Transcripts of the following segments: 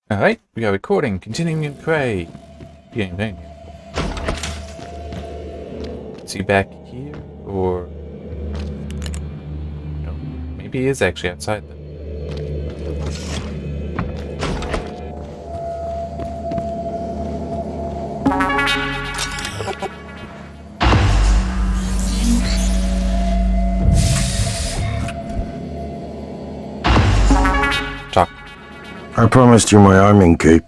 Alright, we are recording. Continuing to pray. Is he back here? Or... no, maybe he is actually outside then. Talk. I promised you my arming cape.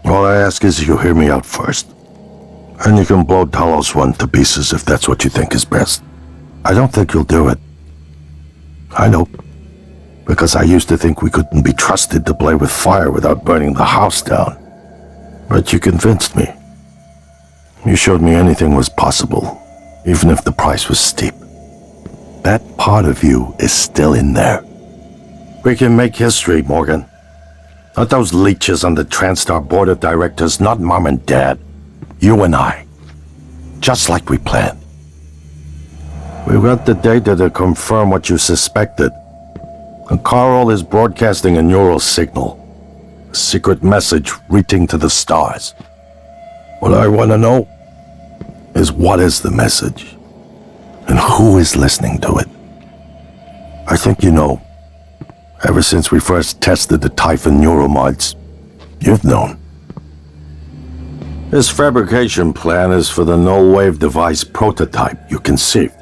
All I ask is you hear me out first. And you can blow Talos one to pieces if that's what you think is best. I don't think you'll do it. I know. Because I used to think we couldn't be trusted to play with fire without burning the house down. But you convinced me. You showed me anything was possible, even if the price was steep. That part of you is still in there. We can make history, Morgan. Not those leeches on the TranStar board of directors, not Mom and Dad. You and I. Just like we planned. We've got the data to confirm what you suspected. And Carl is broadcasting a neural signal. A secret message reaching to the stars. What I want to know is what is the message? And who is listening to it? I think you know. Ever since we first tested the Typhon neuromods, you've known. This fabrication plan is for the null-wave device prototype you conceived.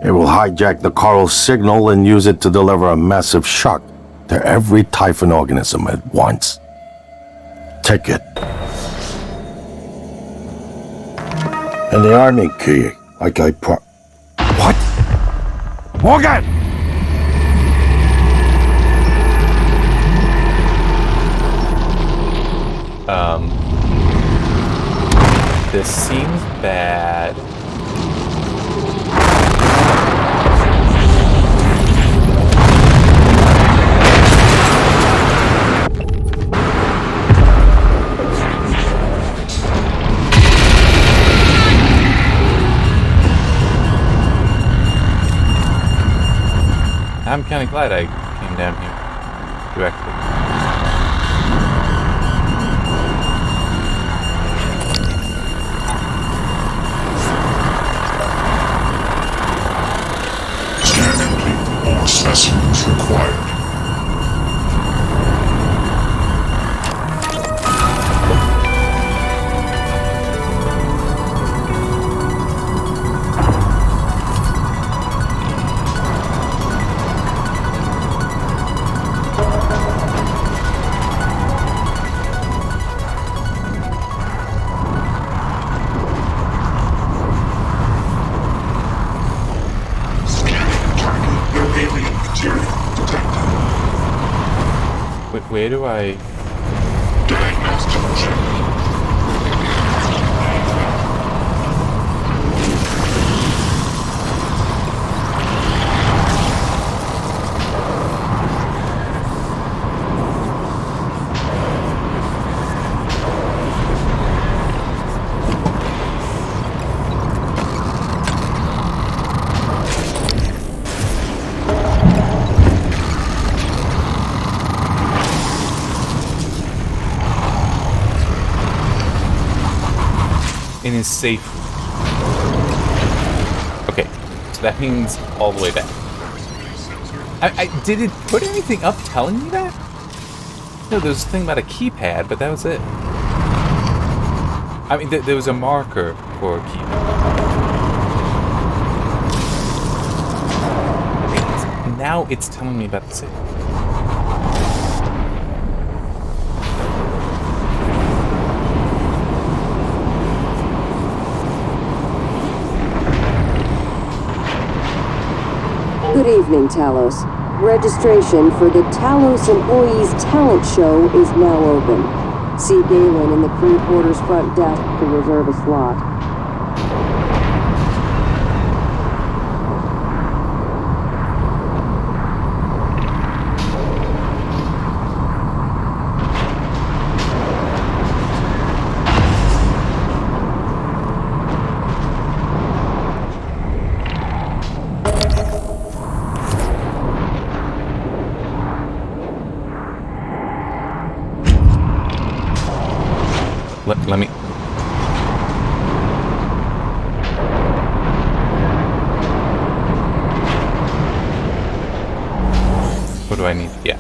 It will hijack the Carl signal and use it to deliver a massive shock to every Typhon organism at once. Take it. And the army key, like I What? Morgan! This seems bad. I'm kind of glad I came down here directly. Specimens required. Where do I... Diagnostic check. in his safe. Okay, so that means all the way back. Did it put anything up telling me that? No, there was a thing about a keypad, but that was it. I mean, there was a marker for a keypad. Now it's telling me about the safe. Good evening, Talos. Registration for the Talos Employees Talent Show is now open. See Galen in the crew quarters front desk to reserve a slot. Let me... What do I need? Yeah.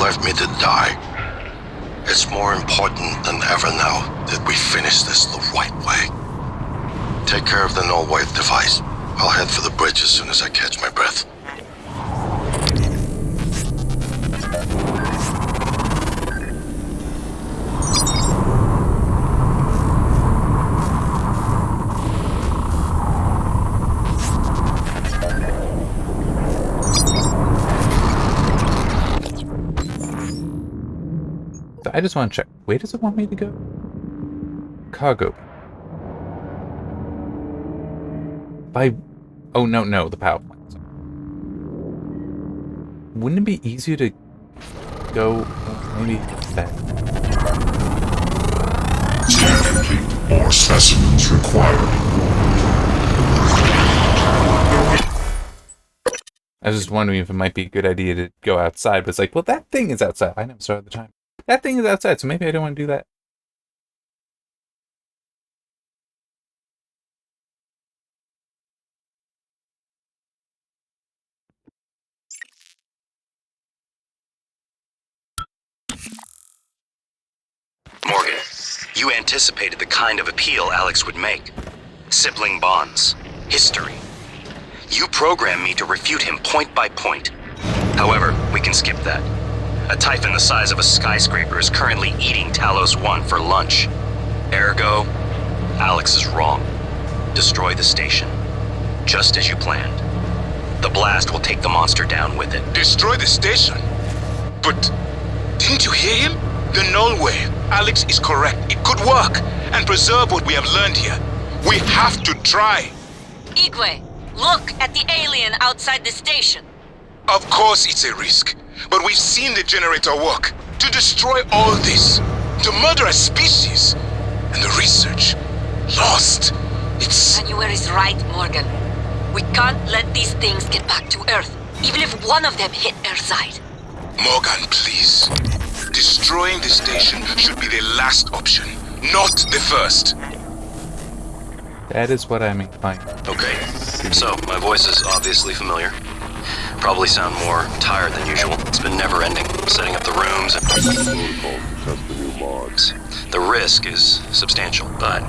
Left me to die. It's more important than ever now that we finish this the right way. Take care of the null wave device. I'll head for the bridge as soon as I catch my breath. I just want to check. Where does it want me to go? Cargo. By... Oh, no, the power plant. Wouldn't it be easier to go... maybe that? Scan complete. More specimens required. I was just wondering if it might be a good idea to go outside, but it's like, well, that thing is outside. I never saw it at the time. That thing is outside, so maybe I don't want to do that. Morgan, you anticipated the kind of appeal Alex would make. Sibling bonds. History. You programmed me to refute him point by point. However, we can skip that. A Typhon the size of a skyscraper is currently eating Talos 1 for lunch. Ergo, Alex is wrong. Destroy the station. Just as you planned. The blast will take the monster down with it. Destroy the station? But didn't you hear him? The null wave. Alex is correct. It could work and preserve what we have learned here. We have to try. Igwe, look at the alien outside the station. Of course it's a risk, but we've seen the generator work. To destroy all this, to murder a species, and the research lost. It's... January is right, Morgan. We can't let these things get back to Earth, even if one of them hit Earthside. Morgan, please. Destroying the station should be the last option, not the first. That is what I'm inclined. Okay, so my voice is obviously familiar. Probably sound more tired than usual. It's been never-ending, setting up the rooms and... Protocol to test the new mods. The risk is substantial, but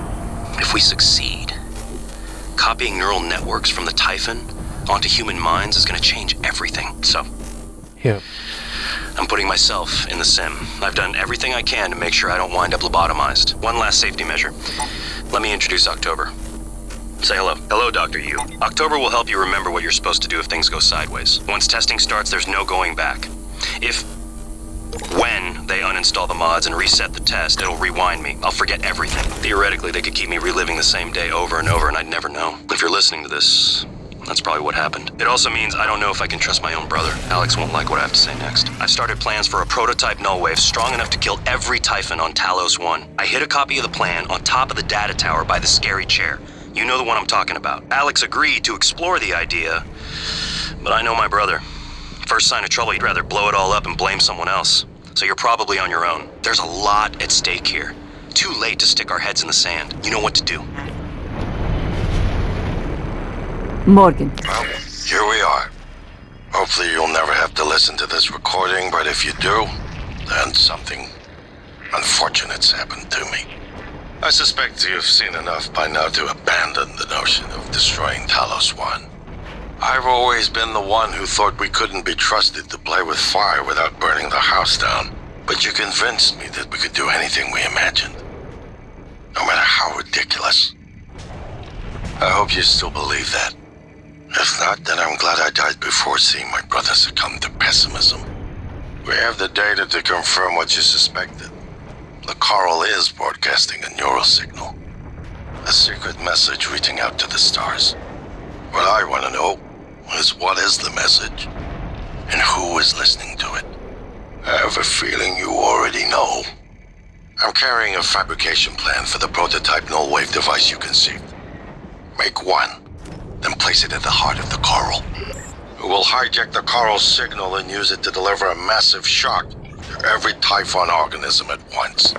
if we succeed, copying neural networks from the Typhon onto human minds is going to change everything. So, Yeah. I'm putting myself in the sim. I've done everything I can to make sure I don't wind up lobotomized. One last safety measure. Let me introduce October. Say hello. Hello, Dr. Yu. October will help you remember what you're supposed to do if things go sideways. Once testing starts, there's no going back. When they uninstall the mods and reset the test, it'll rewind me. I'll forget everything. Theoretically, they could keep me reliving the same day over and over, and I'd never know. If you're listening to this, that's probably what happened. It also means I don't know if I can trust my own brother. Alex won't like what I have to say next. I've started plans for a prototype null wave strong enough to kill every Typhon on Talos 1. I hid a copy of the plan on top of the data tower by the scary chair. You know the one I'm talking about. Alex agreed to explore the idea, but I know my brother. First sign of trouble, he'd rather blow it all up and blame someone else. So you're probably on your own. There's a lot at stake here. Too late to stick our heads in the sand. You know what to do. Morgan. Well, here we are. Hopefully you'll never have to listen to this recording, but if you do, then something unfortunate's happened to me. I suspect you've seen enough by now to abandon the notion of destroying Talos 1. I've always been the one who thought we couldn't be trusted to play with fire without burning the house down. But you convinced me that we could do anything we imagined. No matter how ridiculous. I hope you still believe that. If not, then I'm glad I died before seeing my brother succumb to pessimism. We have the data to confirm what you suspected. The coral is broadcasting a neural signal. A secret message reaching out to the stars. What I want to know is what is the message? And who is listening to it? I have a feeling you already know. I'm carrying a fabrication plan for the prototype null-wave device you conceived. Make one, then place it at the heart of the coral. We'll hijack the coral signal and use it to deliver a massive shock to every Typhon organism at once.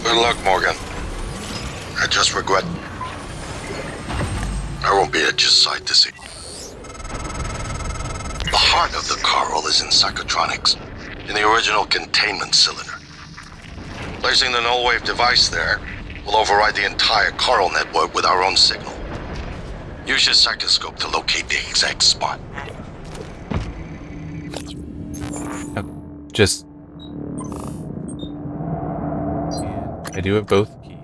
Good luck, Morgan. I just regret I won't be at your side to see. The heart of the coral is in psychotronics, in the original containment cylinder. Placing the null-wave device there will override the entire coral network with our own signal. Use your psychoscope to locate the exact spot. Just... I do have both keys.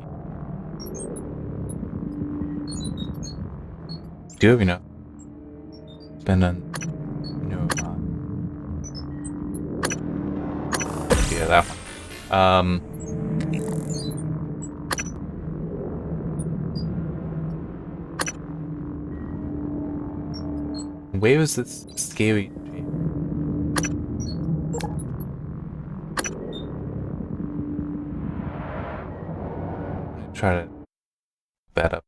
Do have, spend on neuromod. Yeah, that one. Where was this scary? Try to that up.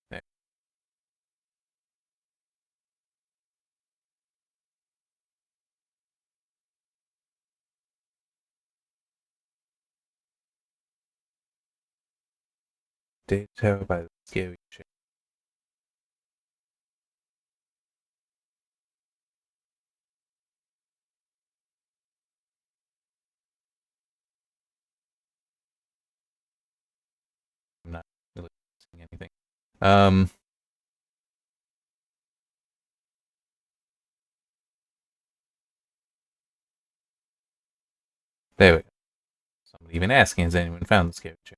There. Data by the scary shit. I'm not really seeing anything. There we go. Somebody even asking, has anyone found the scary chair?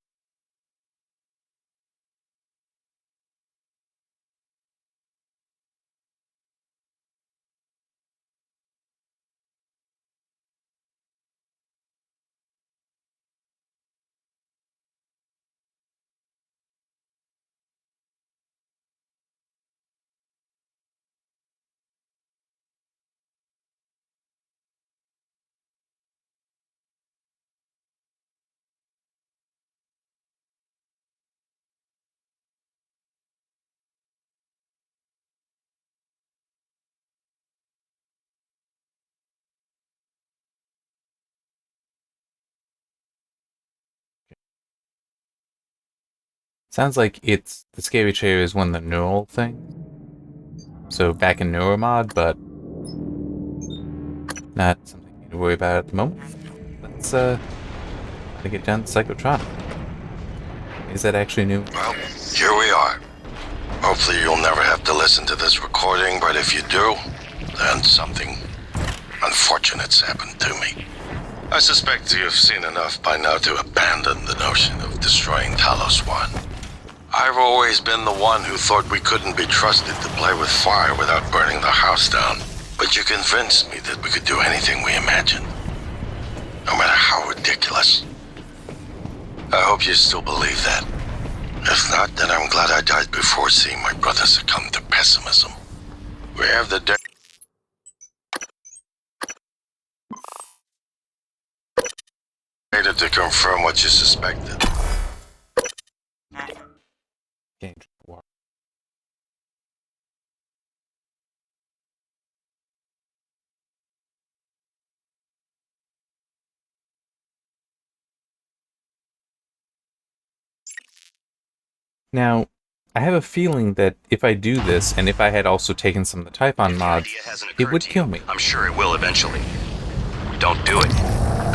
Sounds like it's the scary chair is one of the neural things. So back in Neuromod, but not something to worry about at the moment. Let's get down to Psychotronic. Is that actually new? Well, here we are. Hopefully you'll never have to listen to this recording, but if you do, then something unfortunate's happened to me. I suspect you've seen enough by now to abandon the notion of destroying Talos 1. I've always been the one who thought we couldn't be trusted to play with fire without burning the house down. But you convinced me that we could do anything we imagined. No matter how ridiculous. I hope you still believe that. If not, then I'm glad I died before seeing my brother succumb to pessimism. We have the data to confirm what you suspected. Now, I have a feeling that if I do this, and if I had also taken some of the Typhon mods, it would kill me. I'm sure it will eventually. Don't do it.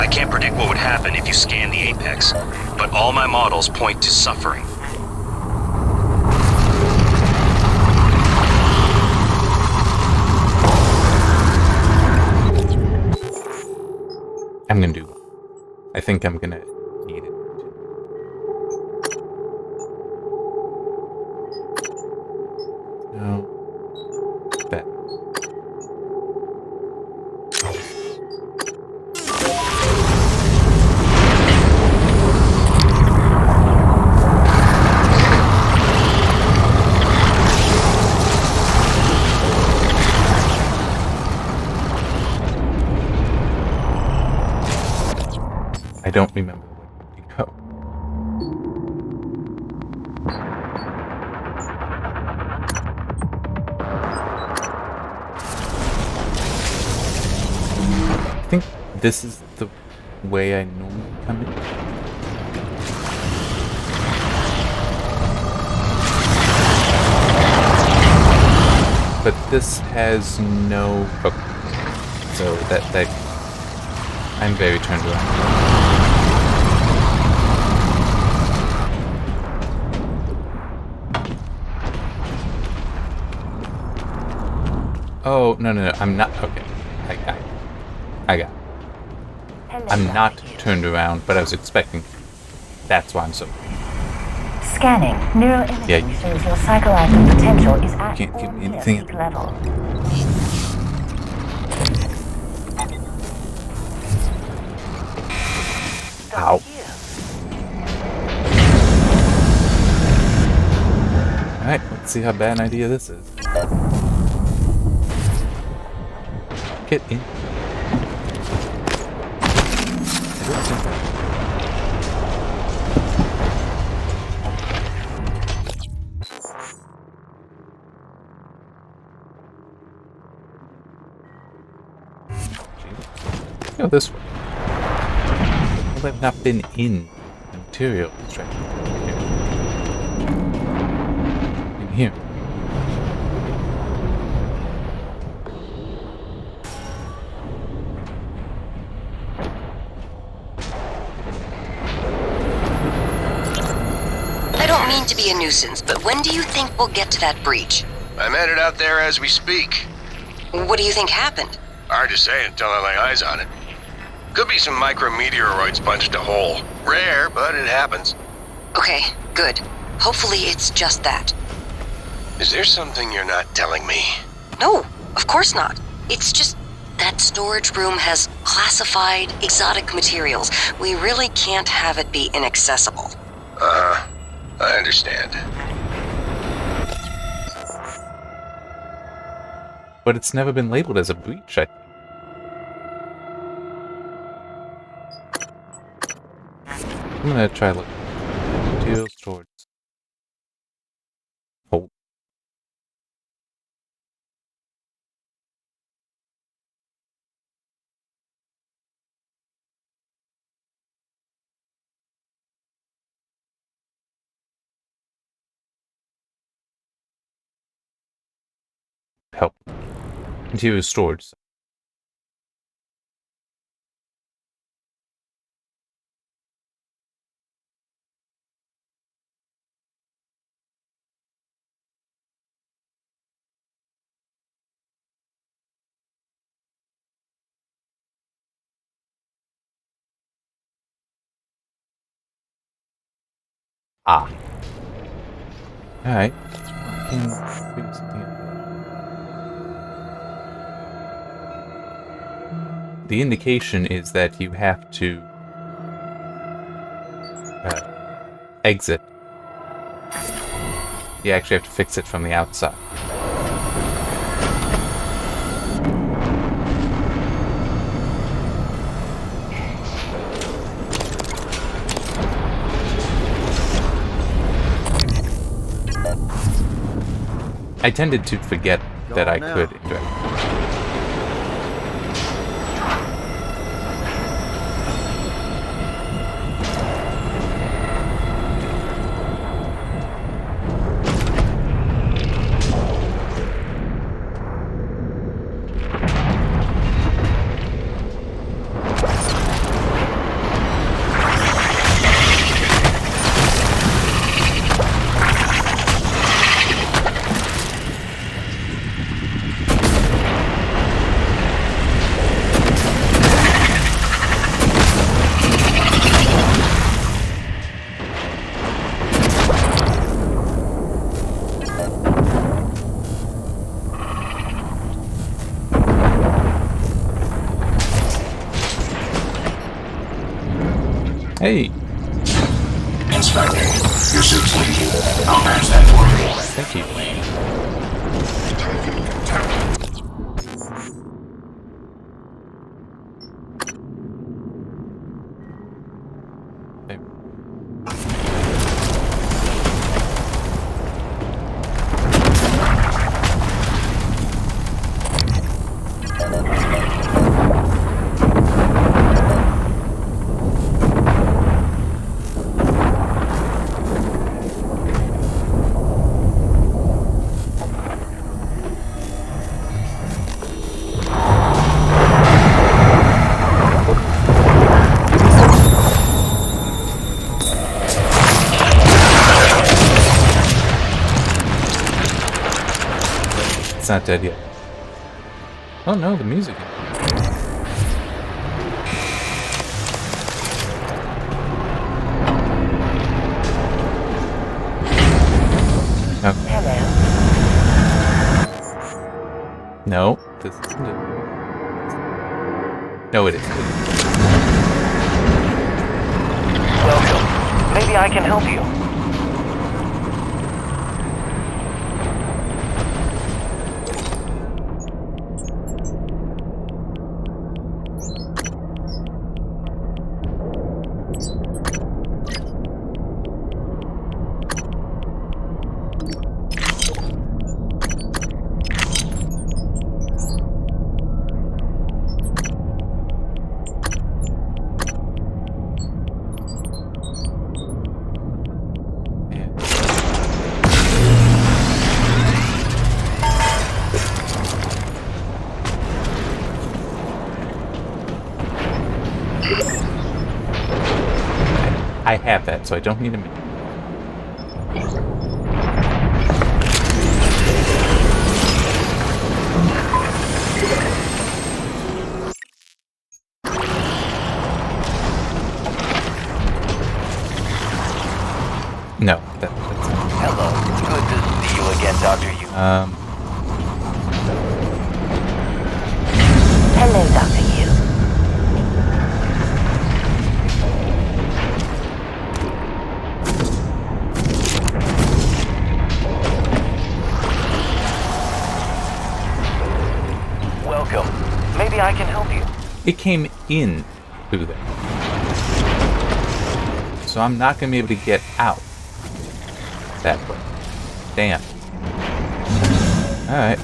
I can't predict what would happen if you scan the Apex, but all my models point to suffering. I'm gonna do one. I think I'm gonna need it. don't remember where to go. I think this is the way I normally come in. But this has no hook. So that I'm very turned around. Oh, no, I'm not. Okay. I got it. I'm not turned around, but I was expecting. That's why I'm so. Scanning. Neuroimaging Yeah. shows your psychological potential is at Can't or give me near anything. peak level. Ow. Alright, let's see how bad an idea this is. Get in. Go this way. Well, I've not been in the material extraction. In here. I don't mean to be a nuisance, but when do you think we'll get to that breach? I'm headed out there as we speak. What do you think happened? Hard to say until I lay eyes on it. Could be some micrometeoroids punched a hole. Rare, but it happens. Okay, good. Hopefully it's just that. Is there something you're not telling me? No, of course not. It's just that storage room has classified exotic materials. We really can't have it be inaccessible. I understand. But it's never been labeled as a breach, I think. I'm gonna try look. Materials storage. Hold. Help. Material storage. Ah. Alright. Let's figure something out. The indication is that you have to exit. You actually have to fix it from the outside. I tended to forget that I could interact. Hey! Inspecting. Your suit's leaking. I'll patch that for you. Thank you. Maybe. It's not dead yet. Oh no, the music. Okay. Hello. No, this isn't it. No, it is. Welcome. Maybe I can help you. I have that, so I don't need a minute. No, that's Hello. Good to see you again, Dr. Yu. Hello, Dr. Yu. Welcome. Maybe I can help you. it came in through there. So I'm not going to be able to get out that way. Damn. Alright.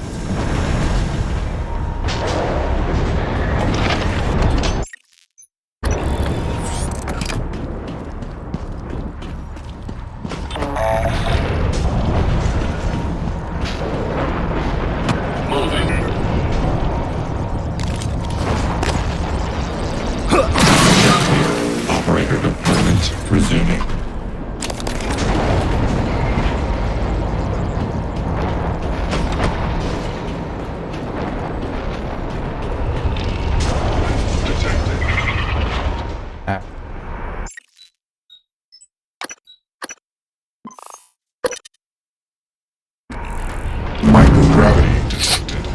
Operator deployment resuming. Microgravity detected.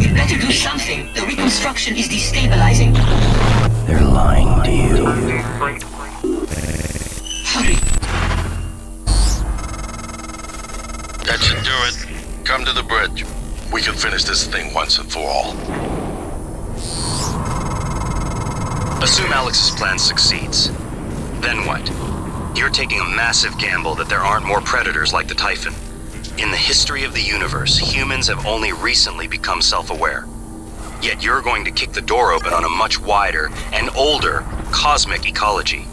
You better do something. The reconstruction is destabilizing. They're lying to you. Hurry. That should do it. Come to the bridge. We can finish this thing once and for all. Assume Alex's plan succeeds. Then what? You're taking a massive gamble that there aren't more predators like the Typhon. In the history of the universe, humans have only recently become self-aware. Yet you're going to kick the door open on a much wider and older cosmic ecology.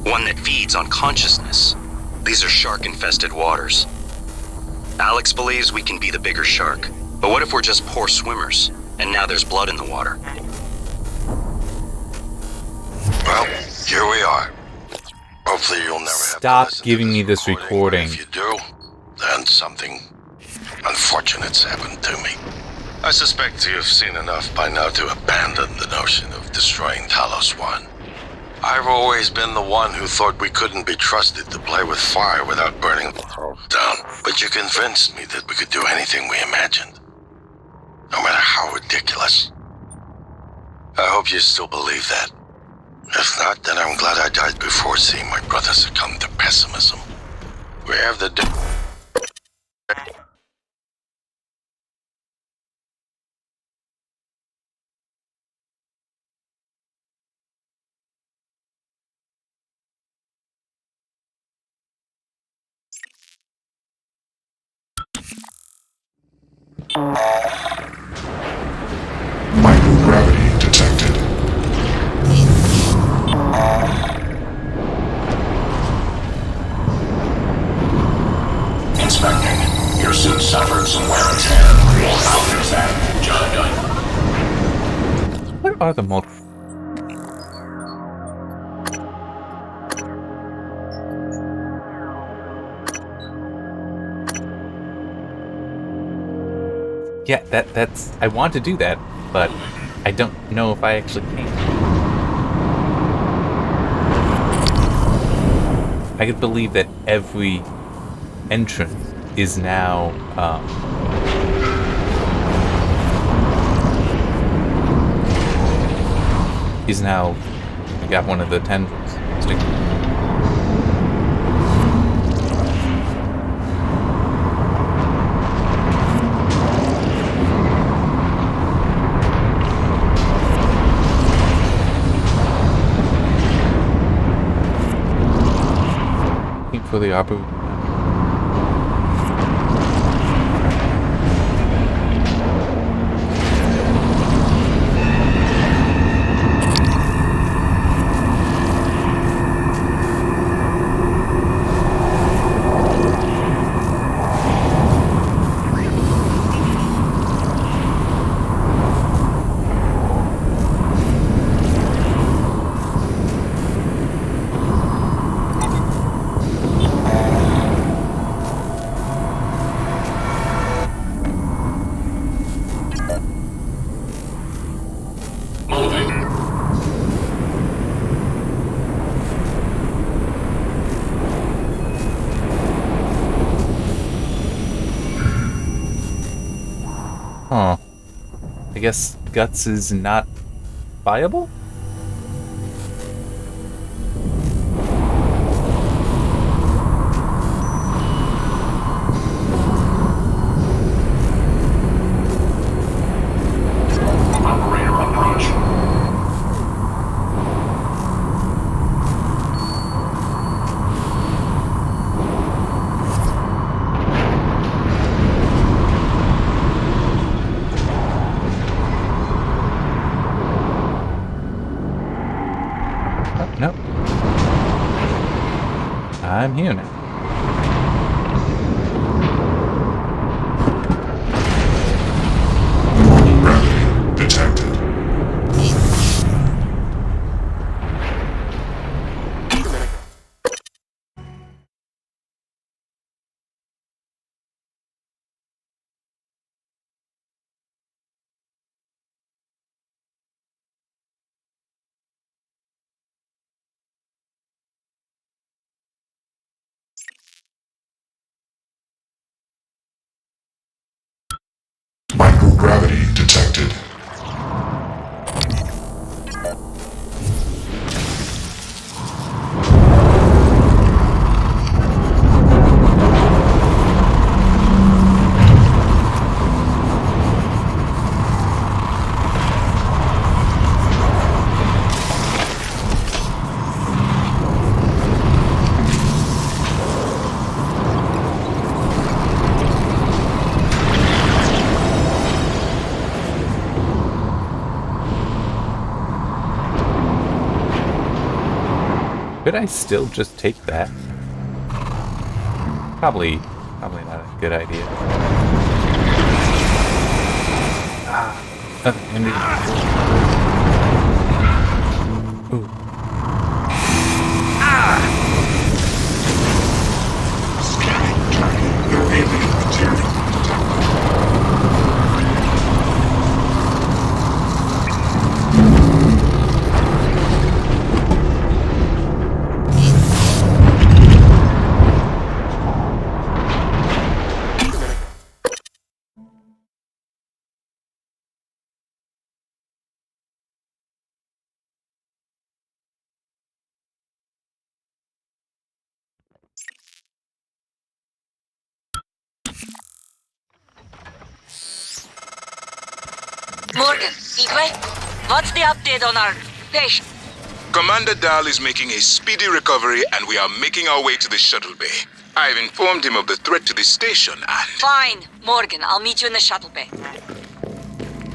One that feeds on consciousness. These are shark-infested waters. Alex believes we can be the bigger shark. But what if we're just poor swimmers, and now there's blood in the water? Well, here we are. Hopefully you'll never have to Stop listen to giving me this recording. If you do, then something unfortunate's happened to me. I suspect you've seen enough by now to abandon the notion of destroying Talos 1. I've always been the one who thought we couldn't be trusted to play with fire without burning the house down. But you convinced me that we could do anything we imagined. No matter how ridiculous. I hope you still believe that. If not, then I'm glad I died before seeing my brother succumb to pessimism. We have the... Microgravity detected. Inspecting. Your suit suffered some wear and tear. I'll fix that. Job done. What are the multiple? Yeah, that's... I want to do that, but I don't know if I actually can. I could believe that every entrance is now, we got one of the tendrils sticking. For the opera. Huh. I guess Guts is not viable? Operator approach. Oh, no. I'm here now. Gravity detected. Microgravity detected. Could I still just take that? Probably not a good idea. Ooh. Morgan, Midway, what's the update on our patient? Commander Dahl is making a speedy recovery, and we are making our way to the shuttle bay. I've informed him of the threat to the station, and... Fine, Morgan, I'll meet you in the shuttle bay.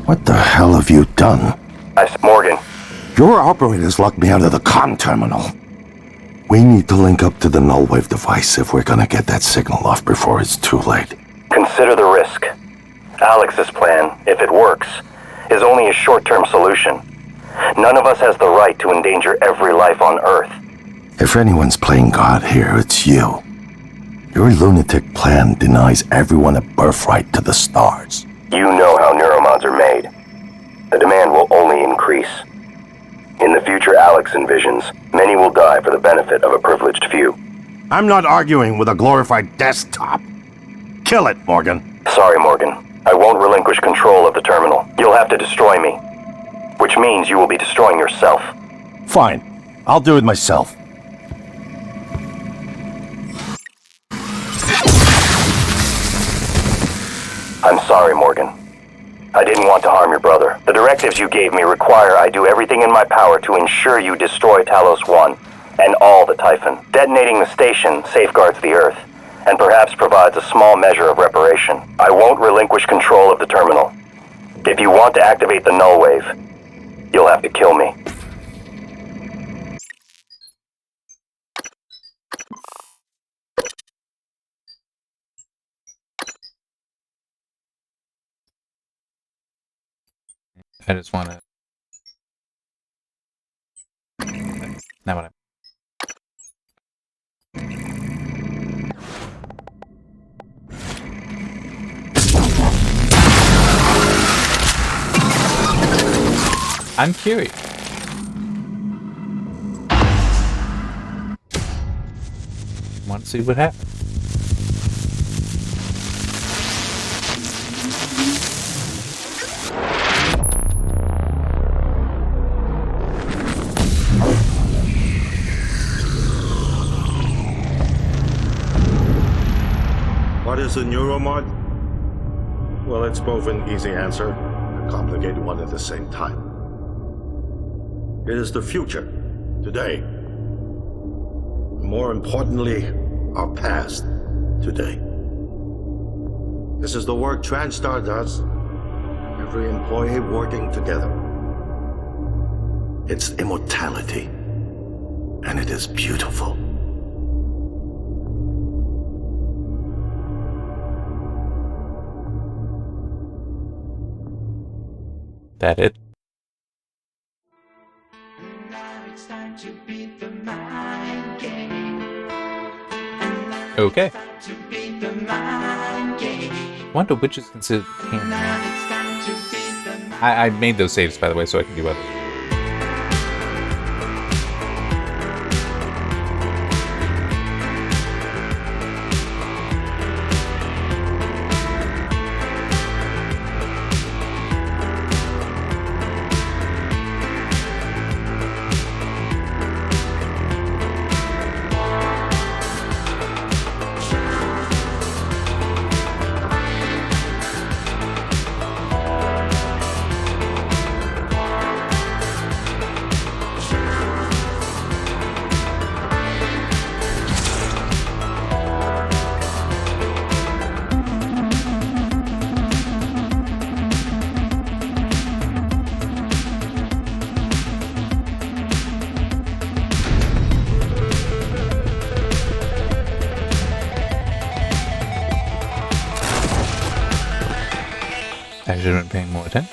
What the hell have you done? Morgan. Your operators locked me out of the comm terminal. We need to link up to the null wave device if we're gonna get that signal off before it's too late. Consider the risk. Alex's plan, if it works, is only a short-term solution. None of us has the right to endanger every life on Earth. If anyone's playing God here, it's you. Your lunatic plan denies everyone a birthright to the stars. You know how neuromods are made. The demand will only increase. In the future Alex envisions, many will die for the benefit of a privileged few. I'm not arguing with a glorified desktop. Kill it, Morgan. Sorry, Morgan. I won't relinquish control of the terminal. You'll have to destroy me. Which means you will be destroying yourself. Fine. I'll do it myself. I'm sorry, Morgan. I didn't want to harm your brother. The directives you gave me require I do everything in my power to ensure you destroy Talos 1 and all the Typhon. Detonating the station safeguards the Earth, and perhaps provides a small measure of reparation. I won't relinquish control of the terminal. If you want to activate the null wave, you'll have to kill me. I just want to... Not what I'm curious. Want to see what happens. What is a neuromod? Well, it's both an easy answer and a complicated one at the same time. It is the future, today. More importantly, our past, today. This is the work TranStar does. Every employee working together. It's immortality. And it is beautiful. That it? Okay. Wonder which is considered canon. I made those saves, by the way, so I can do others. I should have been paying more attention.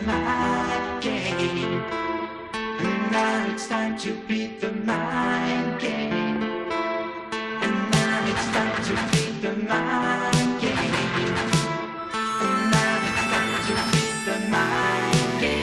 mind game. And now it's time to beat the mind game. And now it's time to beat the mind game. And now it's time to beat the mind game.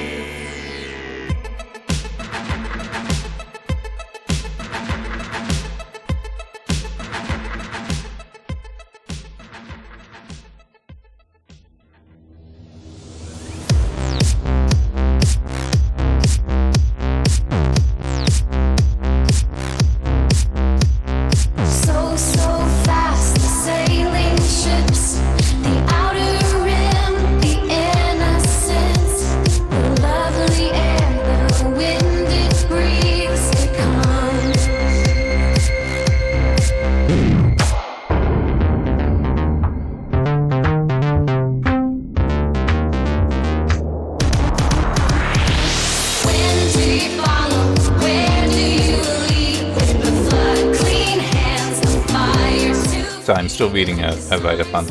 So I'm still reading a write-up on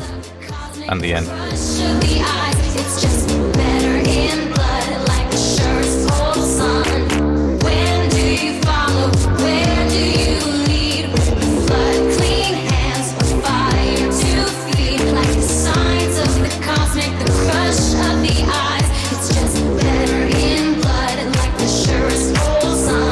the end. It's just better in blood, like the shirt's cold sun. When do you follow? Where do you lead? With the flood, clean hands, fire to feed, like the signs of the cosmic, the crush of the eyes. It's just better in blood, like the shirt's cold sun.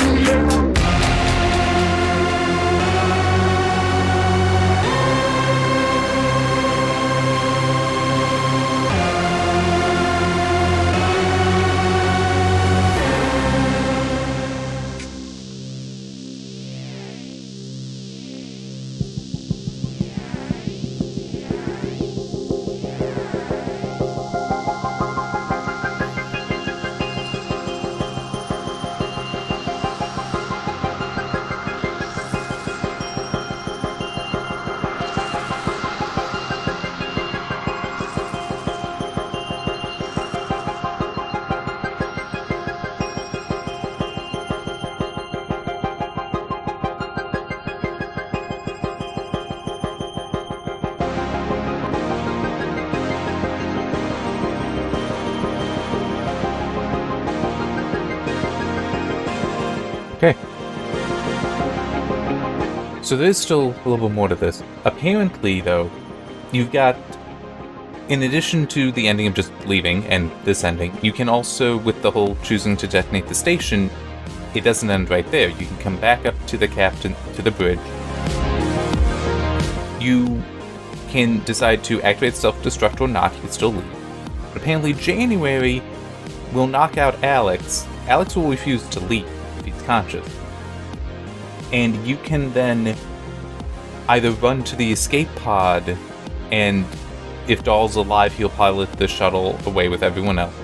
Okay. So there's still a little bit more to this. Apparently, though, you've got, in addition to the ending of just leaving and this ending, you can also, with the whole choosing to detonate the station, it doesn't end right there. You can come back up to the captain, to the bridge. You can decide to activate self-destruct or not. You can still leave. But apparently January will knock out Alex. Alex will refuse to leave if he's conscious. And you can then either run to the escape pod, and if Dahl's alive, he'll pilot the shuttle away with everyone else.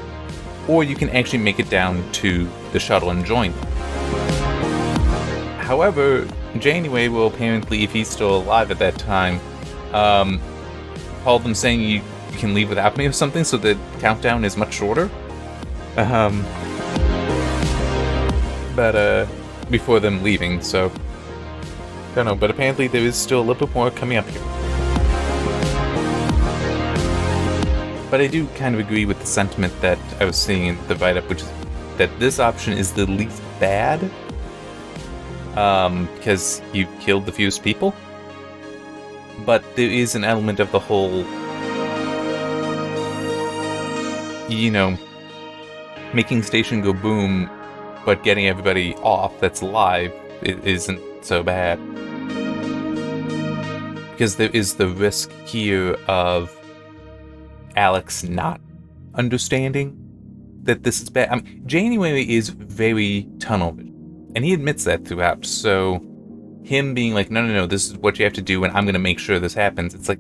Or you can actually make it down to the shuttle and join them. However, Janeway will apparently, if he's still alive at that time, call them saying you can leave without me or something, so the countdown is much shorter. Before them leaving, so I don't know, but apparently there is still a little bit more coming up here. But I do kind of agree with the sentiment that I was seeing in the write-up, which is that this option is the least bad, because you killed the fewest people. But there is an element of the whole, you know, making station go boom, but getting everybody off that's alive isn't so bad. Because there is the risk here of Alex not understanding that this is bad. I mean, January is very tunnel vision, and he admits that throughout, so him being like, no, this is what you have to do, and I'm going to make sure this happens, it's like,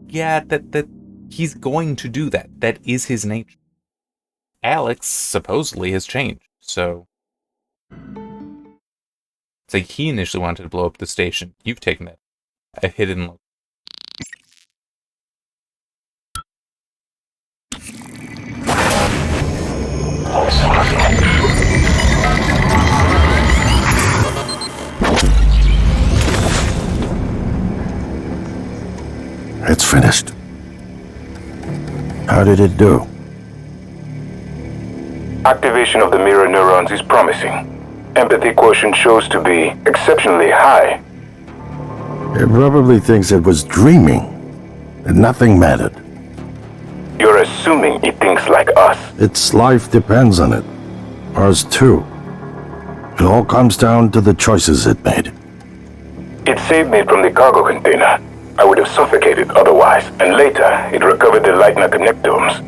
yeah, that he's going to do that. That is his nature. Alex supposedly has changed, so it's like he initially wanted to blow up the station. You've taken it a hidden look. It's finished. How did it do? Activation of the mirror neurons is promising. Empathy quotient shows to be exceptionally high. It probably thinks it was dreaming, and nothing mattered. You're assuming it thinks like us. Its life depends on it. Ours too. It all comes down to the choices it made. It saved me from the cargo container. I would have suffocated otherwise, and later it recovered the Lightner connectomes.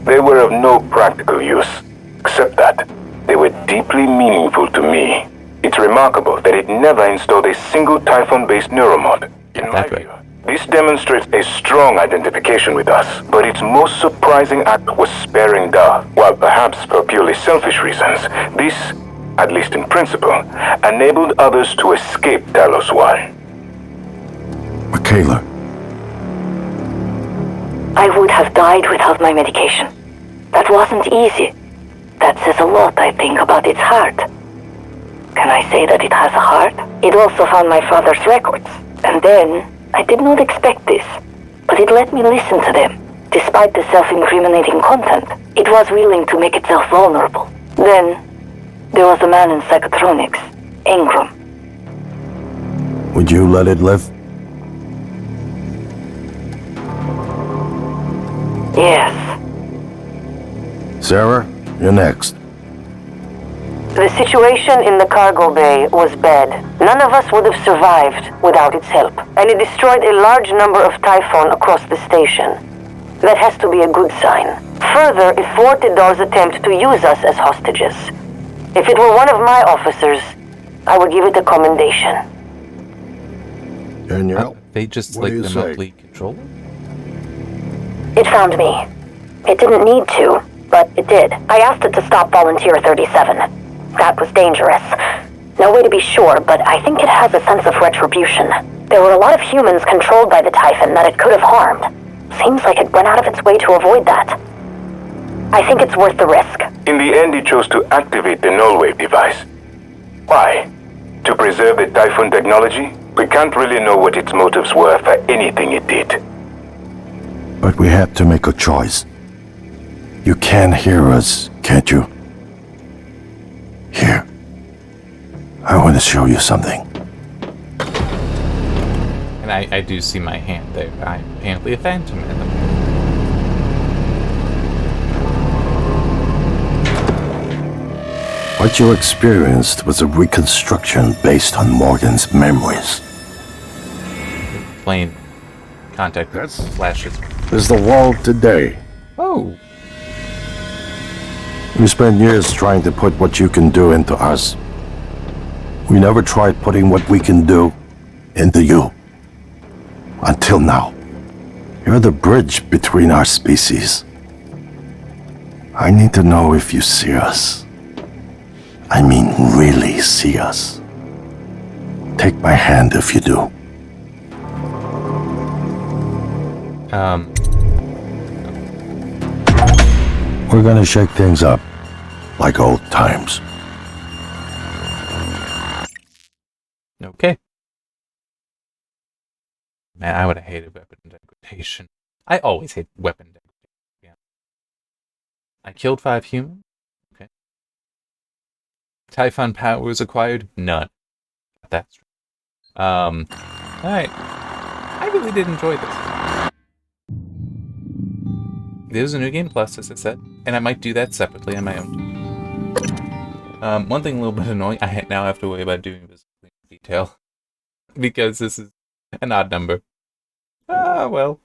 They were of no practical use, except that they were deeply meaningful to me. It's remarkable that it never installed a single Typhon-based neuromod. In my view, this demonstrates a strong identification with us, but its most surprising act was sparing Da. While perhaps for purely selfish reasons, this, at least in principle, enabled others to escape Talos 1. Michaela. I would have died without my medication. That wasn't easy. That says a lot, I think, about its heart. Can I say that it has a heart? It also found my father's records. And then, I did not expect this, but it let me listen to them. Despite the self-incriminating content, it was willing to make itself vulnerable. Then, there was a man in psychotronics, Ingram. Would you let it live? Yes. Sarah, you're next. The situation in the cargo bay was bad. None of us would have survived without its help, and it destroyed a large number of Typhon across the station. That has to be a good sign. Further, it thwarted Dar's attempt to use us as hostages. If it were one of my officers, I would give it a commendation. Danielle, they just like remotely control it? It found me. It didn't need to, but it did. I asked it to stop Volunteer 37. That was dangerous. No way to be sure, but I think it has a sense of retribution. There were a lot of humans controlled by the Typhon that it could have harmed. Seems like it went out of its way to avoid that. I think it's worth the risk. In the end, it chose to activate the null-wave device. Why? To preserve the Typhon technology? We can't really know what its motives were for anything it did. But we had to make a choice. You can hear us, can't you? Here. I want to show you something. And I do see my hand there. I'm apparently a phantom at the moment. What you experienced was a reconstruction based on Morgan's memories. Plain contact flashes. Is the world today. Oh. We spent years trying to put what you can do into us. We never tried putting what we can do into you. Until now. You're the bridge between our species. I need to know if you see us. I mean, really see us. Take my hand if you do. We're gonna shake things up, like old times. Okay. Man, I would have hated weapon degradation. I always hate weapon degradation. Yeah. I killed 5 humans. Okay. Typhon powers acquired? None. That's true. Alright. I really did enjoy this. There's a New Game Plus, as I said, and I might do that separately on my own. One thing a little bit annoying, I now have to worry about doing this in detail. Because this is an odd number. Ah, well.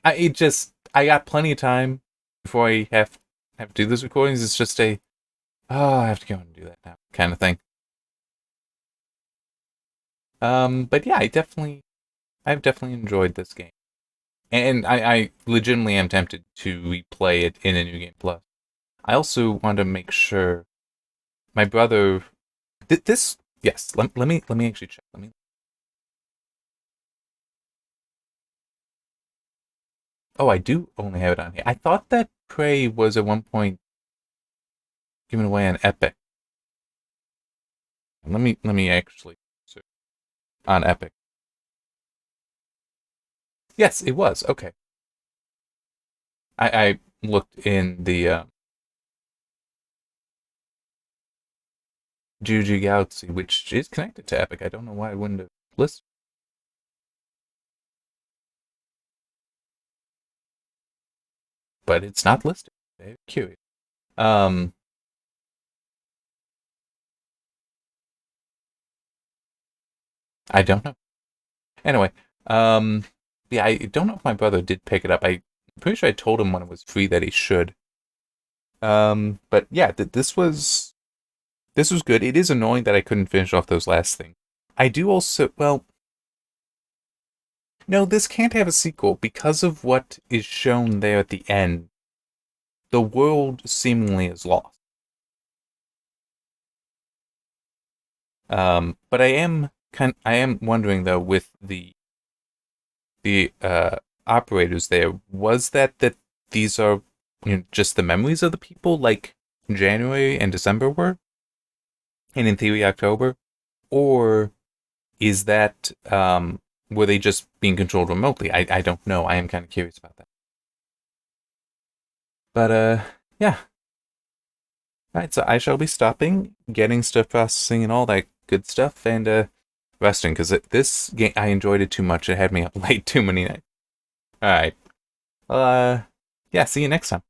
I got plenty of time before I have to do these recordings. It's just I have to go and do that now, kind of thing. But yeah, I've definitely enjoyed this game. And I legitimately am tempted to replay it in a New Game Plus. I also want to make sure my brother this yes, let me actually check. Oh, I do only have it on here. I thought that Prey was at one point given away on Epic. Let me actually search on Epic. Yes, it was. Okay. I looked in the Juju Galaxy, which is connected to Epic. I don't know why I wouldn't have listed. But it's not listed. Very curious. I don't know. Anyway, yeah, I don't know if my brother did pick it up. I'm pretty sure I told him when it was free that he should. But yeah, this was good. It is annoying that I couldn't finish off those last things. I do also, well, no, this can't have a sequel because of what is shown there at the end. The world seemingly is lost. But I am wondering though, with the operators there, was that these are, you know, just the memories of the people like January and December were, and in theory October, or is that were they just being controlled remotely? I don't know. I am kind of curious about that. But yeah. Alright, so I shall be stopping, getting stuff processing and all that good stuff, and resting, because this game, I enjoyed it too much. It had me up late too many nights. Alright. Yeah, see you next time.